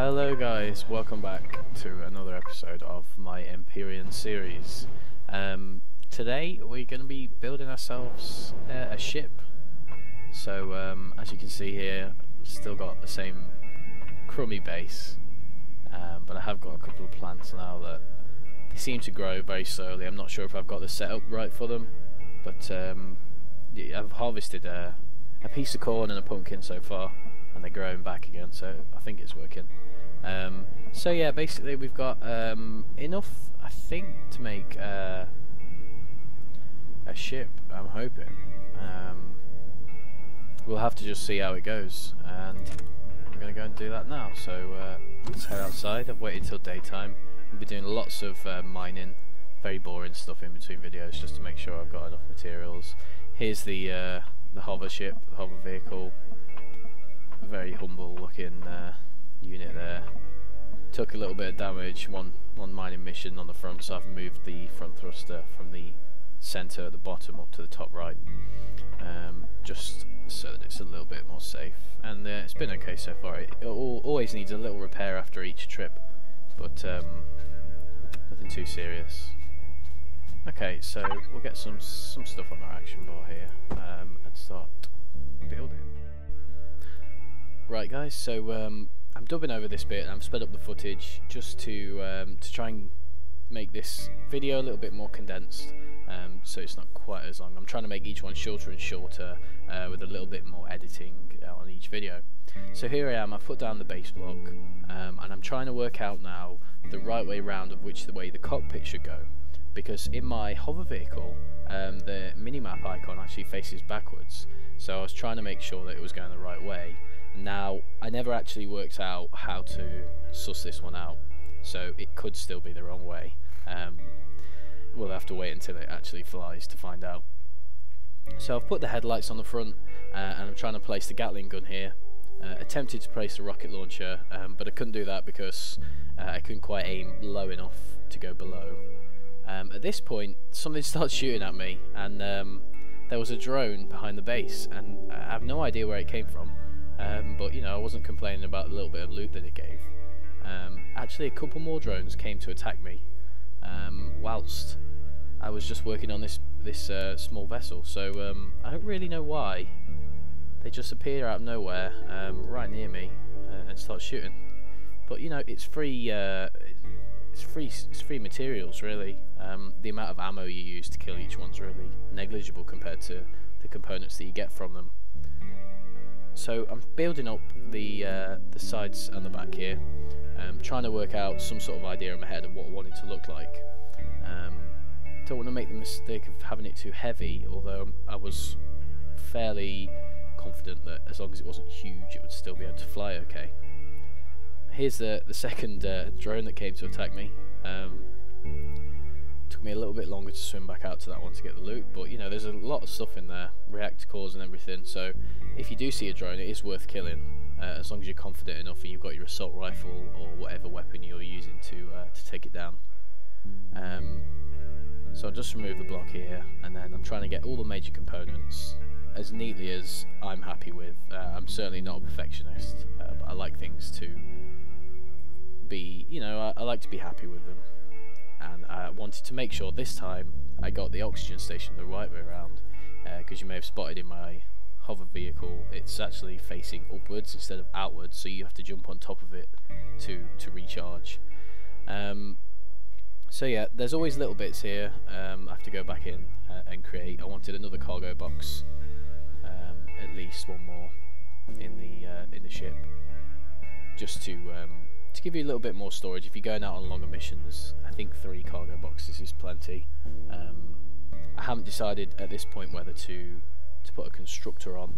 Hello guys, welcome back to another episode of my Empyrion series. Today we're going to be building ourselves a ship. So as you can see here, still got the same crummy base, but I have got a couple of plants now that they seem to grow very slowly. I'm not sure if I've got the setup right for them, but I've harvested a piece of corn and a pumpkin so far, and they're growing back again, so I think it's working. So yeah, basically we've got enough, I think, to make a ship, I'm hoping. We'll have to just see how it goes, and I'm going to go and do that now. So let's head outside. I've waited till daytime. I'll be doing lots of mining, very boring stuff in between videos, just to make sure I've got enough materials. Here's the hover ship, the hover vehicle. Very humble looking unit there. Took a little bit of damage, one mining mission on the front, so I've moved the front thruster from the centre at the bottom up to the top right, just so that it's a little bit more safe. And it's been okay so far. It always needs a little repair after each trip, but nothing too serious. Okay, so we'll get some stuff on our action bar here and start building. Right guys, so I'm dubbing over this bit and I've sped up the footage just to try and make this video a little bit more condensed, so it's not quite as long. I'm trying to make each one shorter and shorter with a little bit more editing on each video. So here I am, I've put down the base block, and I'm trying to work out now the right way round of which the way the cockpit should go, because in my hover vehicle the minimap icon actually faces backwards, so I was trying to make sure that it was going the right way. Now, I never actually worked out how to suss this one out, so it could still be the wrong way. We'll have to wait until it actually flies to find out. So I've put the headlights on the front, and I'm trying to place the Gatling gun here. Attempted to place the rocket launcher, but I couldn't do that because I couldn't quite aim low enough to go below. At this point, something starts shooting at me, and there was a drone behind the base, and I have no idea where it came from. But you know, I wasn't complaining about the little bit of loot that it gave. Actually, a couple more drones came to attack me whilst I was just working on this small vessel. So I don't really know why. They just appear out of nowhere right near me and start shooting. But you know, it's free. It's free materials, really. The amount of ammo you use to kill each one's really negligible compared to the components that you get from them. So I'm building up the sides and the back here, trying to work out some sort of idea in my head of what I want it to look like. Don't want to make the mistake of having it too heavy, although I was fairly confident that as long as it wasn't huge it would still be able to fly okay. Here's the second drone that came to attack me. Took me a little bit longer to swim back out to that one to get the loot, but you know, there's a lot of stuff in there, reactor cores and everything, so if you do see a drone, it is worth killing, as long as you're confident enough and you've got your assault rifle or whatever weapon you're using to take it down. So I'll just remove the block here, and then I'm trying to get all the major components as neatly as I'm happy with. I'm certainly not a perfectionist, but I like things to be, you know, I like to be happy with them. And I wanted to make sure this time I got the oxygen station the right way around, because you may have spotted in my hover vehicle it's actually facing upwards instead of outwards, so you have to jump on top of it to recharge. So yeah, there's always little bits here I have to go back in and create. I wanted another cargo box, at least one more in the ship, just to give you a little bit more storage. If you're going out on longer missions, I think 3 cargo boxes is plenty. I haven't decided at this point whether to put a constructor on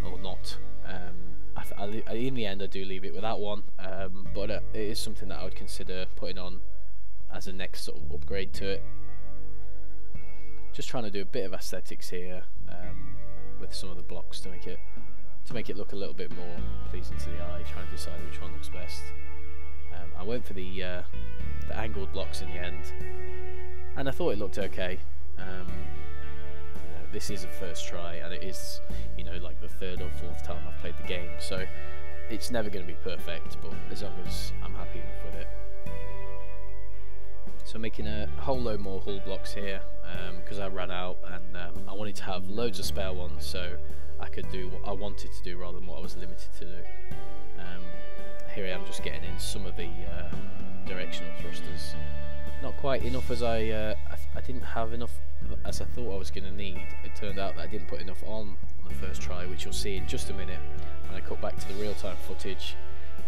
or not. In the end I do leave it without one, but it is something that I would consider putting on as a next sort of upgrade to it. Just trying to do a bit of aesthetics here with some of the blocks to make it look a little bit more pleasing to the eye, trying to decide which one looks best. I went for the angled blocks in the end, and I thought it looked okay. You know, this is a first try, and it is, you know, like the 3rd or 4th time I've played the game, so it's never going to be perfect, but as long as I'm happy enough with it. So making a whole load more hull blocks here because I ran out, and I wanted to have loads of spare ones so I could do what I wanted to do rather than what I was limited to do. Here I am just getting in some of the directional thrusters. Not quite enough as I didn't have enough as I thought I was going to need. It turned out that I didn't put enough on the first try, which you'll see in just a minute when I cut back to the real-time footage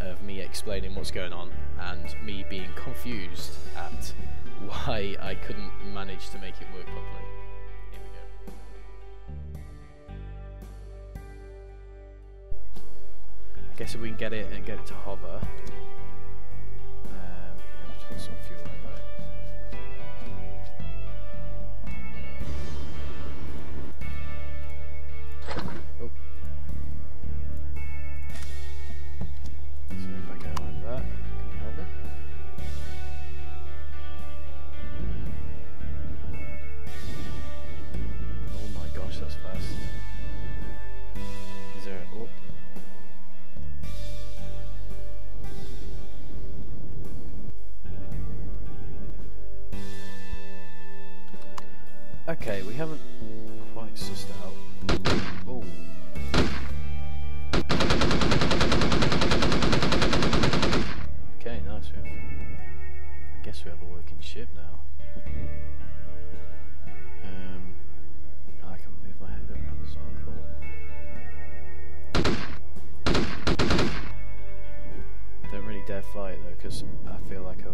of me explaining what's going on and me being confused at why I couldn't manage to make it work properly. Here we go. I guess if we can get it and get it to hover, we're going to have to put some fuel in there. Oh. So if I go like that, can you hover? Oh my gosh, that's fast. Is there a... Oh. Okay, we haven't quite sussed out. Oh. Okay, nice. I guess we have a working ship now. I can move my head around as well. Cool. Don't really dare fly it though, because I feel like a...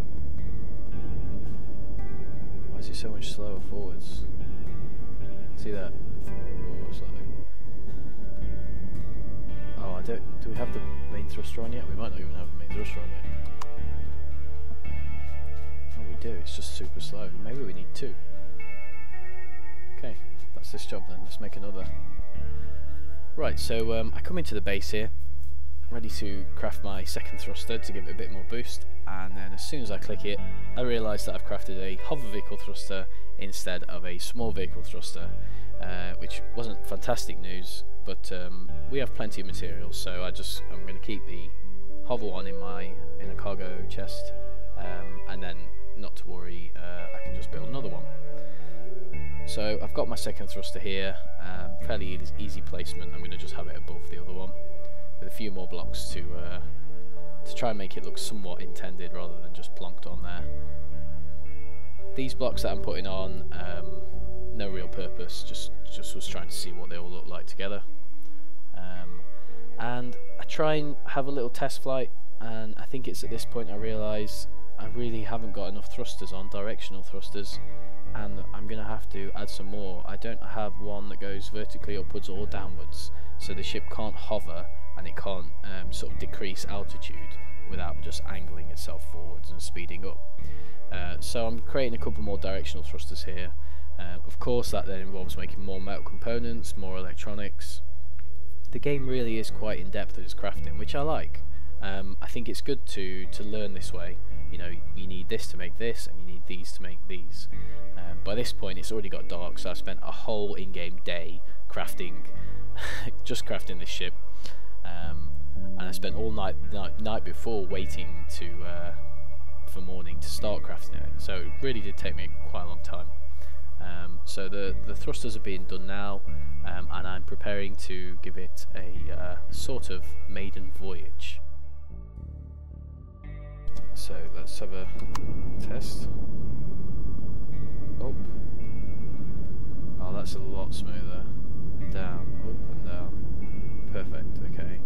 Why is it so much slower forwards? See that? Oh, I don't. Do we have the main thruster on yet? We might not even have the main thruster on yet. Oh, we do. It's just super slow. Maybe we need two. Okay, that's this job then. Let's make another. Right. So I come into the base here, ready to craft my second thruster to give it a bit more boost. And then as soon as I click it, I realise that I've crafted a hover vehicle thruster instead of a small vehicle thruster, which wasn't fantastic news, but we have plenty of materials, so I'm going to keep the hover one in a cargo chest, and then not to worry, I can just build another one. So I've got my second thruster here, fairly easy placement. I'm going to just have it above the other one with a few more blocks to try and make it look somewhat intended rather than just plonked on there. These blocks that I'm putting on, no real purpose, just was trying to see what they all look like together. And I try and have a little test flight, and I think it's at this point I realise I really haven't got enough thrusters on, directional thrusters, and I'm going to have to add some more. I don't have one that goes vertically upwards or downwards, so the ship can't hover and it can't sort of decrease altitude without just angling itself forwards and speeding up. So I'm creating a couple more directional thrusters here. Of course that then involves making more metal components, more electronics. The game really is quite in depth at its crafting, which I like. I think it's good to learn this way. You know, you need this to make this, and you need these to make these. By this point it's already got dark, so I've spent a whole in-game day crafting, just crafting this ship. And I spent all night before waiting for morning to start crafting it, so it really did take me quite a long time. So the thrusters are being done now, and I'm preparing to give it a sort of maiden voyage. So let's have a test. Up. Oh, that's a lot smoother. Down, up and down. Perfect, okay.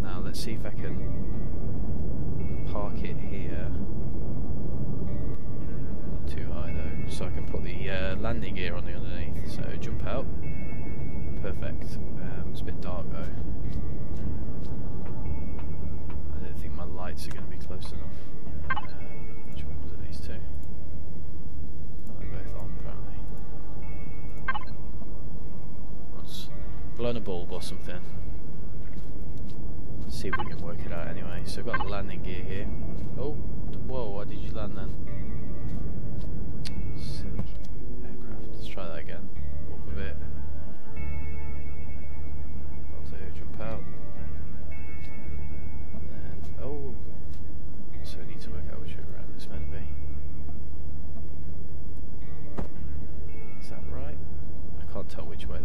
Now let's see if I can park it here. Not too high though, so I can put the landing gear on the underneath. So jump out. Perfect. It's a bit dark though. I don't think my lights are going to be close enough. Which one was it? These two? Oh, they're both on apparently. Let's blown a bulb or something. Let's see if we can work it out anyway. So I've got the landing gear here. Oh, whoa, why did you land then? Silly aircraft. Let's try that again. Up a bit. That'll do, jump out.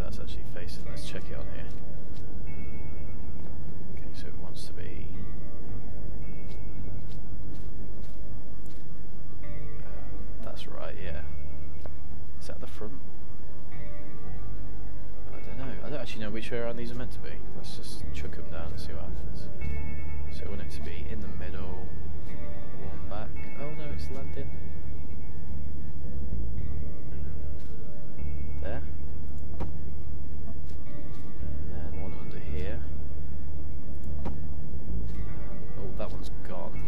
that's actually facing. Let's check it on here. Okay, so it wants to be... that's right, yeah. Is that the front? I don't know. I don't actually know which way around these are meant to be. Let's just chuck them down and see what happens. So I want it to be in the middle, one back. Oh no, it's landing. There. And then one under here. Oh, that one's gone.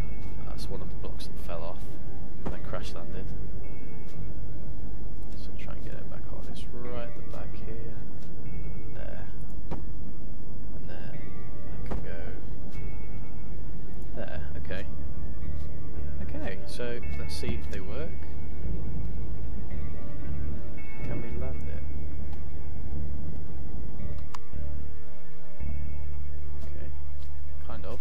That's one of the blocks that fell off and then crash landed. So I'll try and get it back on. It's right at the back here. There. And then that can go there. Okay. Okay, so let's see if they work. Can we land it? Okay, kind of.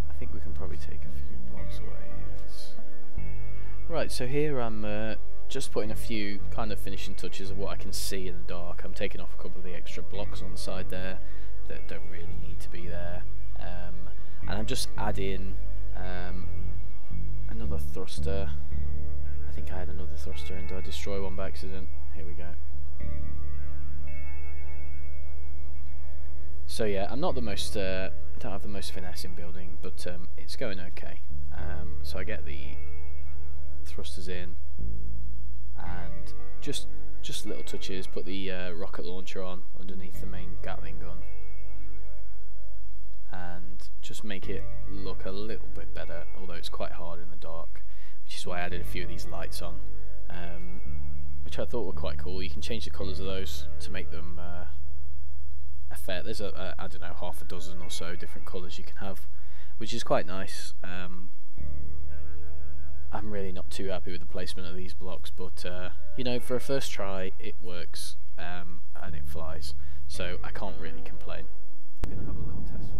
I think we can probably take a few blocks away. Yes. Right, so here I'm just putting a few kind of finishing touches of what I can see in the dark. I'm taking off a couple of the extra blocks on the side there that don't really need to be there. And I'm just adding another thruster. I think I had another thruster in. Did I destroy one by accident? Here we go. So yeah, I'm not the most, don't have the most finesse in building, but it's going okay. So I get the thrusters in, and just little touches. Put the rocket launcher on underneath the main Gatling gun, and just make it look a little bit better. Although it's quite hard in the dark, which is why I added a few of these lights on, which I thought were quite cool. You can change the colours of those to make them a fair. There's I don't know, half a dozen or so different colours you can have, which is quite nice. I'm really not too happy with the placement of these blocks, but you know, for a first try it works, and it flies, so I can't really complain. I'm going to have a little test.